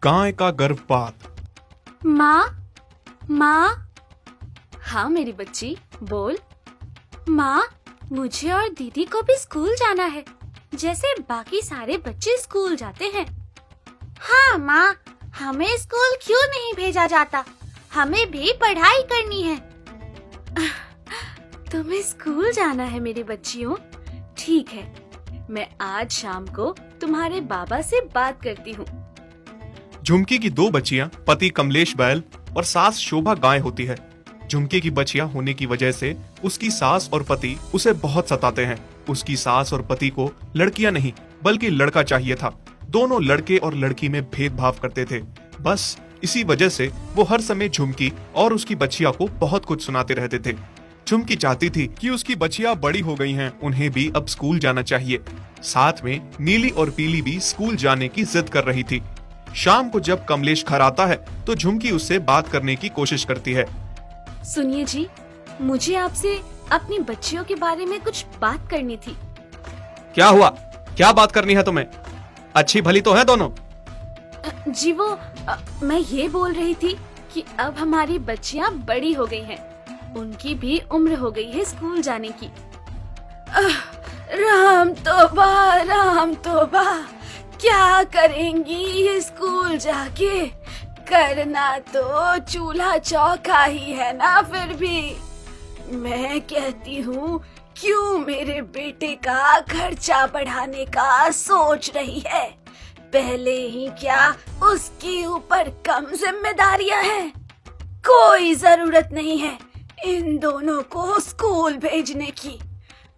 गाय का गर्भपात। माँ, माँ। हाँ मेरी बच्ची, बोल। माँ, मुझे और दीदी को भी स्कूल जाना है, जैसे बाकी सारे बच्चे स्कूल जाते हैं। हाँ माँ, हमें स्कूल क्यों नहीं भेजा जाता? हमें भी पढ़ाई करनी है। तुम्हें स्कूल जाना है मेरी बच्चियों? ठीक है, मैं आज शाम को तुम्हारे बाबा से बात करती हूँ। झुमकी की दो बच्चियां पति कमलेश बैल और सास शोभा गाय होती है। झुमकी की बच्चियां होने की वजह से उसकी सास और पति उसे बहुत सताते हैं। उसकी सास और पति को लड़कियां नहीं बल्कि लड़का चाहिए था। दोनों लड़के और लड़की में भेदभाव करते थे। बस इसी वजह से वो हर समय झुमकी और उसकी बच्चियों को बहुत कुछ सुनाते रहते थे। झुमकी चाहती थी कि उसकी बच्चियां बड़ी हो गई हैं, उन्हें भी अब स्कूल जाना चाहिए। साथ में नीली और पीली भी स्कूल जाने की जिद कर रही थी। शाम को जब कमलेश घर आता है तो झुमकी उससे बात करने की कोशिश करती है। सुनिए जी, मुझे आपसे अपनी बच्चियों के बारे में कुछ बात करनी थी। क्या हुआ? क्या बात करनी है तुम्हें? अच्छी भली तो है दोनों। जी वो मैं ये बोल रही थी कि अब हमारी बच्चियां बड़ी हो गई हैं, उनकी भी उम्र हो गई है स्कूल जाने की। राम तौबा, क्या करेंगी ये स्कूल जाके? करना तो चूल्हा चौका ही है ना। फिर भी मैं कहती हूँ, क्यों मेरे बेटे का खर्चा बढ़ाने का सोच रही है? पहले ही क्या उसके ऊपर कम जिम्मेदारियां हैं? कोई जरूरत नहीं है इन दोनों को स्कूल भेजने की।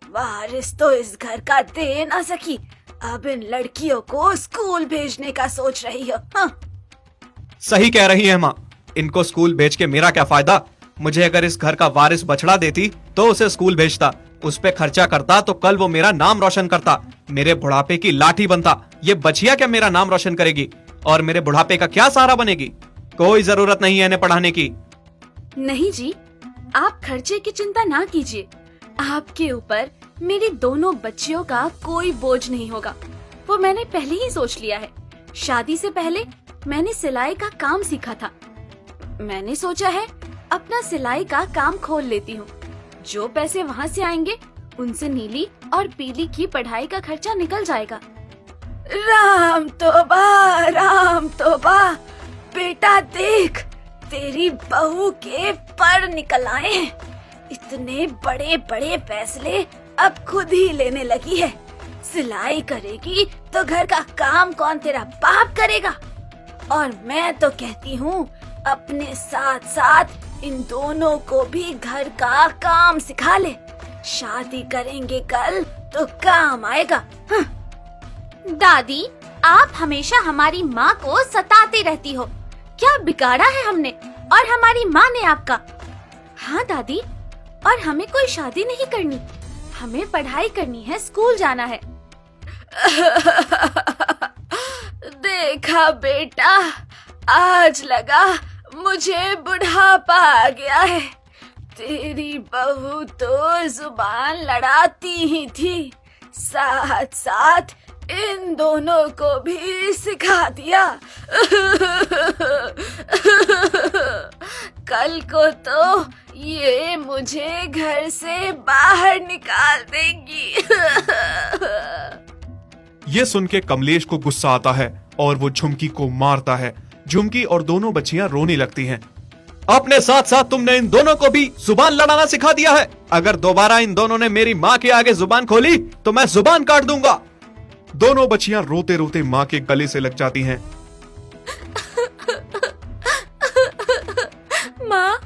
वारिस तो इस घर का दे ना सकी, अब इन लड़कियों को स्कूल भेजने का सोच रही हो। हाँ। सही कह रही है माँ, इनको स्कूल भेज के मेरा क्या फायदा? मुझे अगर इस घर का वारिस बछड़ा देती तो उसे स्कूल भेजता, उस पे खर्चा करता तो कल वो मेरा नाम रोशन करता, मेरे बुढ़ापे की लाठी बनता। ये बचिया क्या मेरा नाम रोशन करेगी और मेरे बुढ़ापे का क्या सहारा बनेगी? कोई जरूरत नहीं है इन्हें पढ़ाने की। नहीं जी, आप खर्चे की चिंता ना कीजिए। आपके ऊपर मेरी दोनों बच्चियों का कोई बोझ नहीं होगा, वो मैंने पहले ही सोच लिया है। शादी से पहले मैंने सिलाई का काम सीखा था। मैंने सोचा है अपना सिलाई का काम खोल लेती हूँ। जो पैसे वहाँ से आएंगे उनसे नीली और पीली की पढ़ाई का खर्चा निकल जाएगा। राम तौबा, बेटा देख, तेरी बहू के पर निकल आए हैं। इतने बड़े बड़े फैसले अब खुद ही लेने लगी है। सिलाई करेगी तो घर का काम कौन तेरा बाप करेगा? और मैं तो कहती हूँ अपने साथ साथ इन दोनों को भी घर का काम सिखा ले। शादी करेंगे कल तो काम आएगा। हाँ। दादी, आप हमेशा हमारी माँ को सताती रहती हो। क्या बिगाड़ा है हमने और हमारी माँ ने आपका? हाँ दादी, और हमें कोई शादी नहीं करनी, हमें पढ़ाई करनी है, स्कूल जाना है। देखा बेटा, आज लगा मुझे बुढ़ापा आ गया है। तेरी बहू तो जुबान लड़ाती ही थी, साथ साथ इन दोनों को भी सिखा दिया। कल को तो ये मुझे घर से बाहर निकाल देंगी। ये सुन के कमलेश को गुस्सा आता है और वो झुमकी को मारता है। झुमकी और दोनों बच्चियां रोने लगती हैं। अपने साथ साथ तुमने इन दोनों को भी जुबान लड़ाना सिखा दिया है। अगर दोबारा इन दोनों ने मेरी माँ के आगे जुबान खोली तो मैं जुबान काट दूंगा। दोनों बच्चियां रोते रोते माँ के गले से लग जाती हैं। माँ,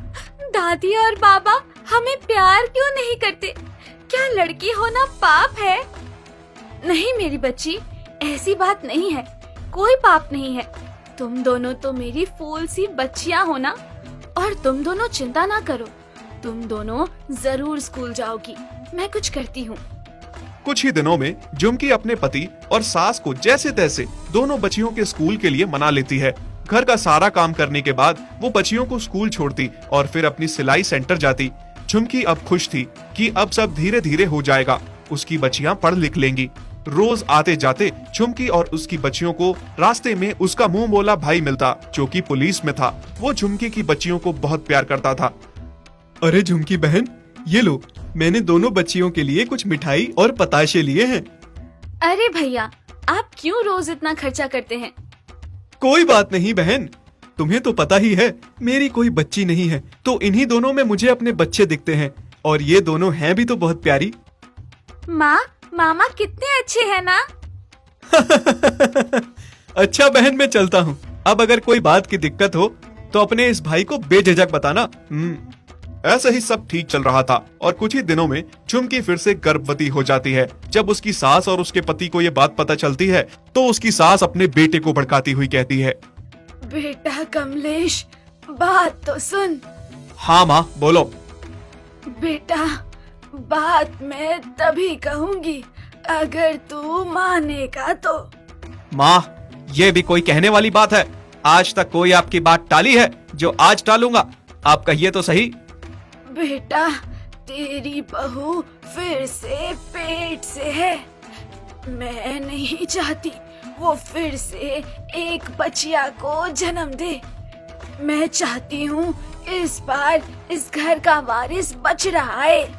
दादी और बाबा हमें प्यार क्यों नहीं करते? क्या लड़की होना पाप है? नहीं मेरी बच्ची, ऐसी बात नहीं है, कोई पाप नहीं है। तुम दोनों तो मेरी फूल सी बच्चियां हो ना, और तुम दोनों चिंता ना करो, तुम दोनों जरूर स्कूल जाओगी। मैं कुछ करती हूँ। कुछ ही दिनों में झुमकी अपने पति और सास को जैसे तैसे दोनों बच्चियों के स्कूल के लिए मना लेती है। घर का सारा काम करने के बाद वो बच्चियों को स्कूल छोड़ती और फिर अपनी सिलाई सेंटर जाती। झुमकी अब खुश थी कि अब सब धीरे धीरे हो जाएगा, उसकी बच्चियां पढ़ लिख लेंगी। रोज आते जाते झुमकी और उसकी बच्चियों को रास्ते में उसका मुंह बोला भाई मिलता, जो कि पुलिस में था। वो झुमकी की बच्चियों को बहुत प्यार करता था। अरे झुमकी बहन, ये लो, मैंने दोनों बच्चियों के लिए कुछ मिठाई और पताशे लिए हैं। अरे भैया, आप क्यों रोज इतना खर्चा करते हैं? कोई बात नहीं बहन, तुम्हें तो पता ही है मेरी कोई बच्ची नहीं है, तो इन्हीं दोनों में मुझे अपने बच्चे दिखते हैं, और ये दोनों हैं भी तो बहुत प्यारी। माँ, मामा कितने अच्छे हैं ना। अच्छा बहन, मैं चलता हूँ। अब अगर कोई बात की दिक्कत हो तो अपने इस भाई को बेझिझक बताना। ऐसे ही सब ठीक चल रहा था और कुछ ही दिनों में झुमकी फिर से गर्भवती हो जाती है। जब उसकी सास और उसके पति को ये बात पता चलती है तो उसकी सास अपने बेटे को भड़काती हुई कहती है, बेटा कमलेश, बात तो सुन। हाँ माँ, बोलो। बेटा, बात मैं तभी कहूँगी अगर तू मानेगा तो। माँ, ये भी कोई कहने वाली बात है? आज तक कोई आपकी बात टाली है जो आज टालूंगा? आप कहिए तो सही। बेटा, तेरी बहू फिर से पेट से है। मैं नहीं चाहती वो फिर से एक बचिया को जन्म दे। मैं चाहती हूँ इस बार इस घर का वारिस बच रहा है।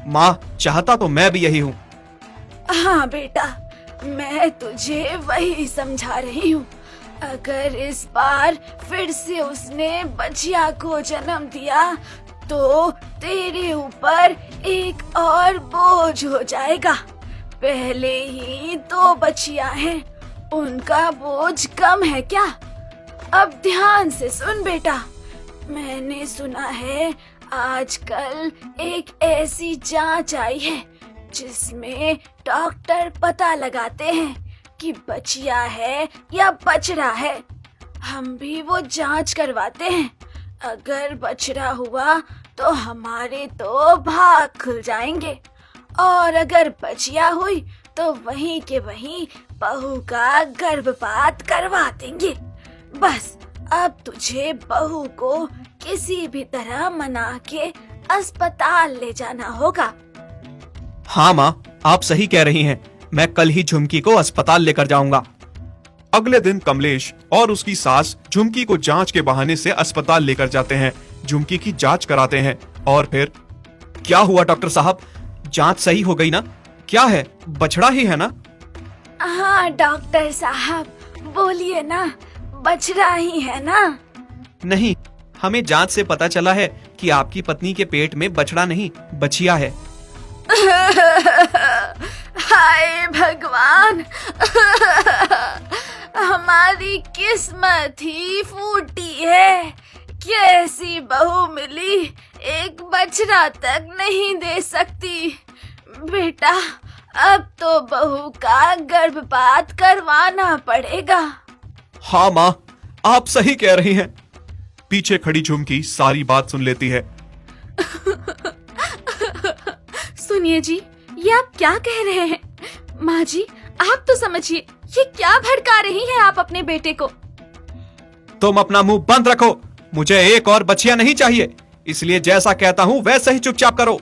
माँ, चाहता तो मैं भी यही हूँ। हाँ बेटा, मैं तुझे वही समझा रही हूँ। अगर इस बार फिर से उसने बचिया को जन्म दिया तो तेरे ऊपर एक और बोझ हो जाएगा। पहले ही 2 बचिया हैं, उनका बोझ कम है क्या? अब ध्यान से सुन बेटा, मैंने सुना है आजकल एक ऐसी जांच आई है जिसमें डॉक्टर पता लगाते हैं कि बचिया है या बछड़ा है। हम भी वो जांच करवाते हैं। अगर बछड़ा हुआ तो हमारे तो भाग खुल जाएंगे, और अगर बचिया हुई तो वहीं के वहीं बहू का गर्भपात करवा देंगे। बस अब तुझे बहू को किसी भी तरह मना के अस्पताल ले जाना होगा। हाँ माँ, आप सही कह रही हैं। मैं कल ही झुमकी को अस्पताल लेकर जाऊंगा। अगले दिन कमलेश और उसकी सास झुमकी को जांच के बहाने से अस्पताल लेकर जाते हैं। झुमकी की जांच कराते हैं और फिर क्या हुआ डॉक्टर साहब? जांच सही हो गई ना? क्या है, बछड़ा ही है ना? हाँ डॉक्टर साहब, बोलिए ना, बछड़ा ही है ना? नहीं, हमें जांच से पता चला है कि आपकी पत्नी के पेट में बछड़ा नहीं, बछिया है। हाय भगवान, हमारी किस्मत ही फूटी है। कैसी बहू मिली, एक बछड़ा तक नहीं दे सकती। बेटा, अब तो बहू का गर्भपात करवाना पड़ेगा। हाँ माँ, आप सही कह रही हैं। पीछे खड़ी झुमकी सारी बात सुन लेती है। सुनिए जी, ये आप क्या कह रहे हैं? माँ जी, आप तो समझिए, ये क्या भड़का रही हैं आप अपने बेटे को? तुम अपना मुंह बंद रखो। मुझे एक और बच्चियां नहीं चाहिए, इसलिए जैसा कहता हूँ वैसा ही चुपचाप करो।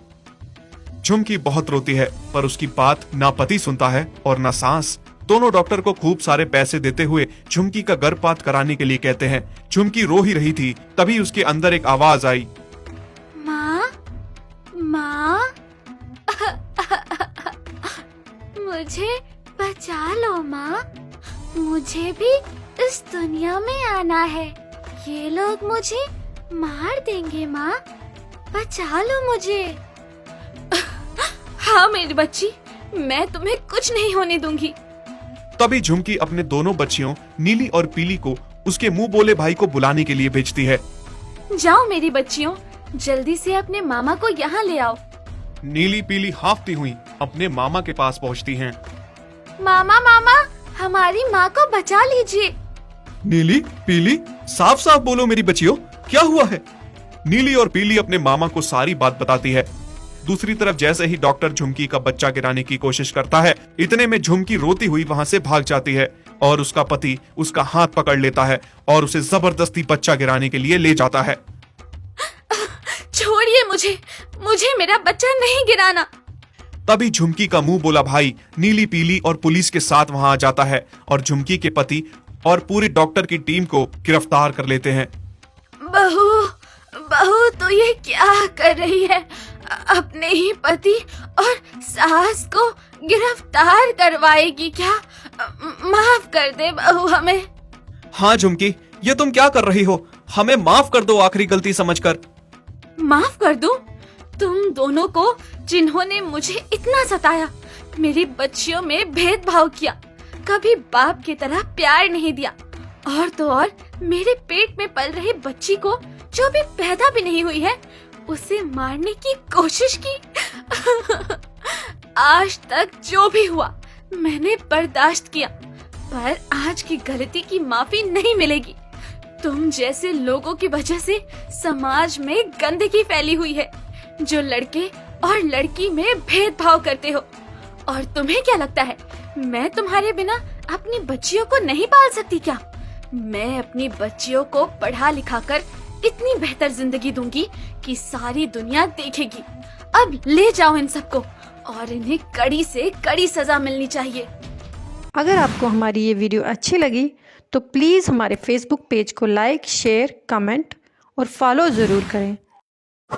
झुमकी बहुत रोती है, पर उसकी बात ना पति सुनता है और ना सास। दोनों डॉक्टर को खूब सारे पैसे देते हुए झुमकी का गर्भपात कराने के लिए कहते हैं। झुमकी रो ही रही थी, तभी उसके अंदर एक आवाज आई, माँ, माँ, मुझे बचा लो माँ, मुझे भी इस दुनिया में आना है। ये लोग मुझे मार देंगे माँ, बचा लो मुझे। हाँ मेरी बच्ची, मैं तुम्हें कुछ नहीं होने दूंगी। तभी झुमकी अपने दोनों बच्चियों नीली और पीली को उसके मुंह बोले भाई को बुलाने के लिए भेजती है। जाओ मेरी बच्चियों, जल्दी से अपने मामा को यहाँ ले आओ। नीली पीली हांफती हुई अपने मामा के पास पहुँचती हैं। मामा, मामा, हमारी माँ को बचा लीजिए। नीली पीली, साफ साफ बोलो मेरी बच्चियों, क्या हुआ है? नीली और पीली अपने मामा को सारी बात बताती है। दूसरी तरफ जैसे ही डॉक्टर झुमकी का बच्चा गिराने की कोशिश करता है, इतने में झुमकी रोती हुई वहां से भाग जाती है और उसका पति उसका हाथ पकड़ लेता है और उसे जबरदस्ती बच्चा गिराने के लिए ले जाता है। छोड़िए मुझे, मुझे मेरा बच्चा नहीं गिराना। तभी झुमकी का मुंह बोला भाई नीली पीली और पुलिस के साथ वहां आ जाता है और झुमकी के पति और पूरी डॉक्टर की टीम को गिरफ्तार कर लेते हैं। बहू बहू तो ये क्या कर रही है? अपने ही पति और सास को गिरफ्तार करवाएगी क्या? माफ कर दे बहू हमें। हाँ झुमकी, ये तुम क्या कर रही हो? हमें माफ कर दो आखिरी गलती समझकर। माफ कर दूं? तुम दोनों को जिन्होंने मुझे इतना सताया, मेरी बच्चियों में भेदभाव किया, कभी बाप की तरह प्यार नहीं दिया, और तो और मेरे पेट में पल रही बच्ची को जो अभी पैदा भी नहीं हुई है उसे मारने की कोशिश की। आज तक जो भी हुआ मैंने बर्दाश्त किया, पर आज की गलती की माफी नहीं मिलेगी। तुम जैसे लोगों की वजह से समाज में गंदगी फैली हुई है, जो लड़के और लड़की में भेदभाव करते हो। और तुम्हें क्या लगता है मैं तुम्हारे बिना अपनी बच्चियों को नहीं पाल सकती क्या? मैं अपनी बच्चियों को पढ़ा लिखा कर इतनी बेहतर जिंदगी दूंगी कि सारी दुनिया देखेगी। अब ले जाओ इन सबको, और इन्हें कड़ी से कड़ी सजा मिलनी चाहिए। अगर आपको हमारी ये वीडियो अच्छी लगी तो प्लीज़ हमारे फेसबुक पेज को लाइक, शेयर, कमेंट और फॉलो ज़रूर करें।